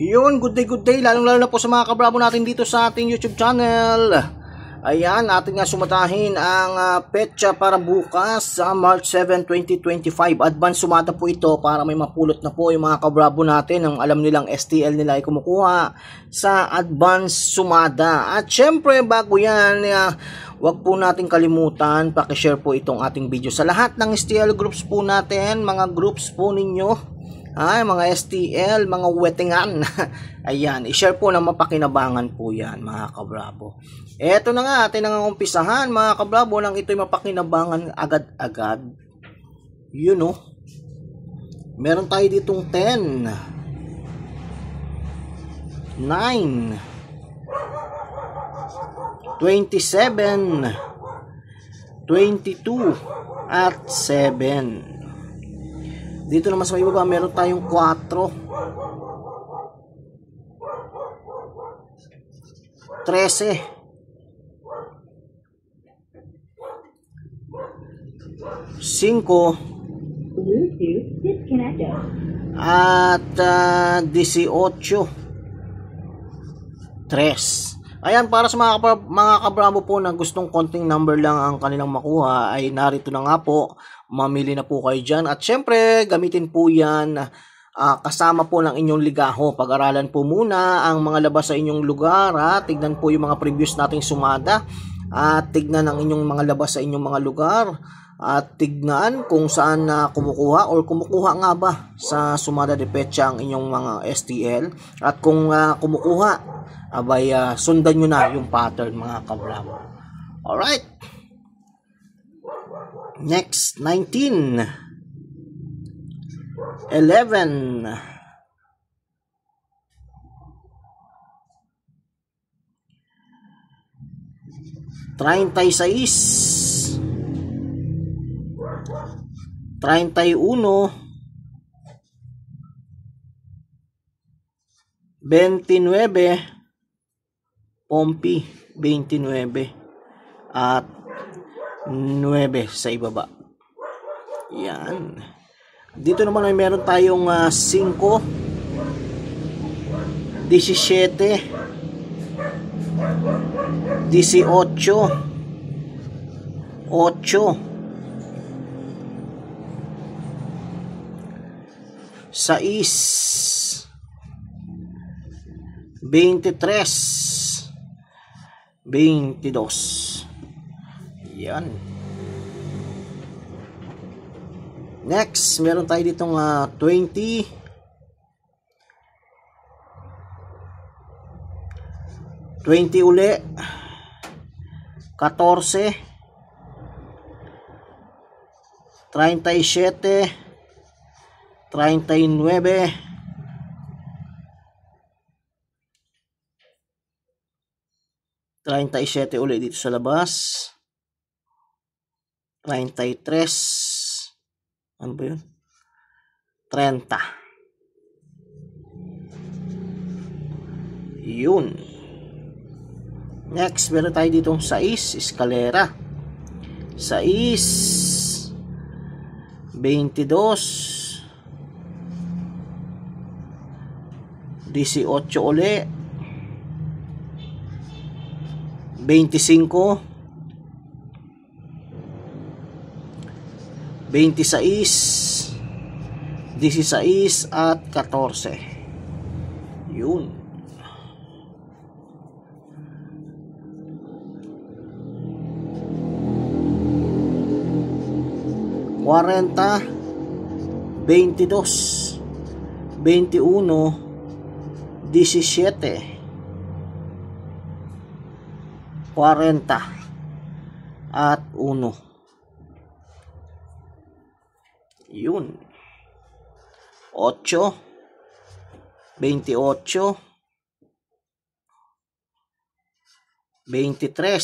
Yun, good day, lalong-lalo na po sa mga kabravo natin dito sa ating YouTube channel. Ayan, ating nga sumatahin ang petsa para bukas sa March 7, 2025. Advance sumata po ito para may mapulot na po yung mga kabravo natin ang alam nilang STL nila ay kumukuha sa advance sumada. At syempre, bago yan, wag po natin kalimutan, pakishare po itong ating video sa lahat ng STL groups po natin, mga groups po ninyo. Ay, mga STL, mga wetingan. Ayan, i-share po na mapakinabangan po yan, mga kabravo. Eto na nga, atin na nga umpisahan, mga kabravo, nang ito'y mapakinabangan agad-agad. Yun, oh. Meron tayo ditong 10, 9, 27, 22, at 7. Dito naman sa may baba, meron tayong 4, 13, 5, at 18, 3. Ayan, para sa mga kabravo po na gustong konting number lang ang kanilang makuha, ay narito na nga po, mamili na po kayo dyan. At syempre, gamitin po yan kasama po ng inyong ligaho. Pag-aralan po muna ang mga labas sa inyong lugar. Tignan po yung mga previous nating sumada. At tignan ang inyong mga labas sa inyong mga lugar. At tignan kung saan kumukuha or kumukuha nga ba sa sumada de petsa ang inyong mga STL. At kung kumukuha, abay sundan nyo na yung pattern, mga kabravo. Alright. Next, 19, 11, 36, 31, 29, Pompi, 29, at 9 sa ibaba. Yan. Dito naman ay meron tayong 5, 17, 18, 8, 6, 23, 22. Yan. Next, meron tayo ditong 20, 20 uli, 14, 37, 39, 37 uli dito sa labas, 33, ano ba yun? 30. Yun. Next, meron tayo ditong 6, eskalera. 6, 22, 18 uli, 25, 26, 16, at 14. Yun. Cuarenta, 22, 21, 17, 40, at 1. Yun. 8, 28, 23,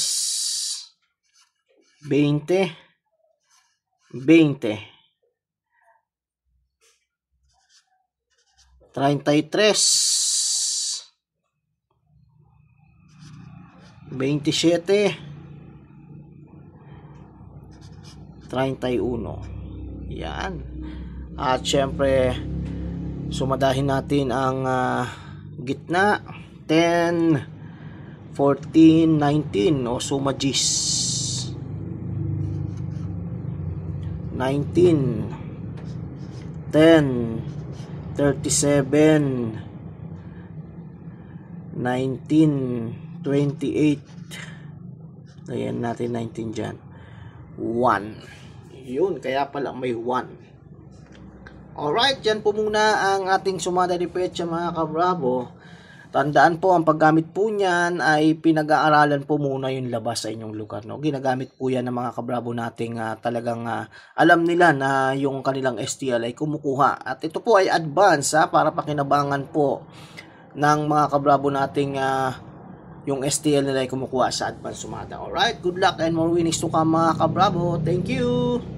20, 20, 33, 27, 31. Yan. At syempre, sumadahin natin ang Gitna, 10, 14, 19 o suma G's. 19, 10, 37, 19, 28. Ayan natin 19 dyan. 1. Yun, kaya pala may 1. Alright, yan po muna ang ating sumada de petsa mga kabravo. Tandaan po, ang paggamit po niyan ay pinag-aaralan po muna yung labas sa inyong lugar. No? Ginagamit po yan ng mga kabravo nating talagang alam nila na yung kanilang STL ay kumukuha. At ito po ay advance para pakinabangan po ng mga kabravo nating yung STL nila ay kumukuha sa advance sumada. Alright, good luck and more winnings to come mga kabravo. Thank you!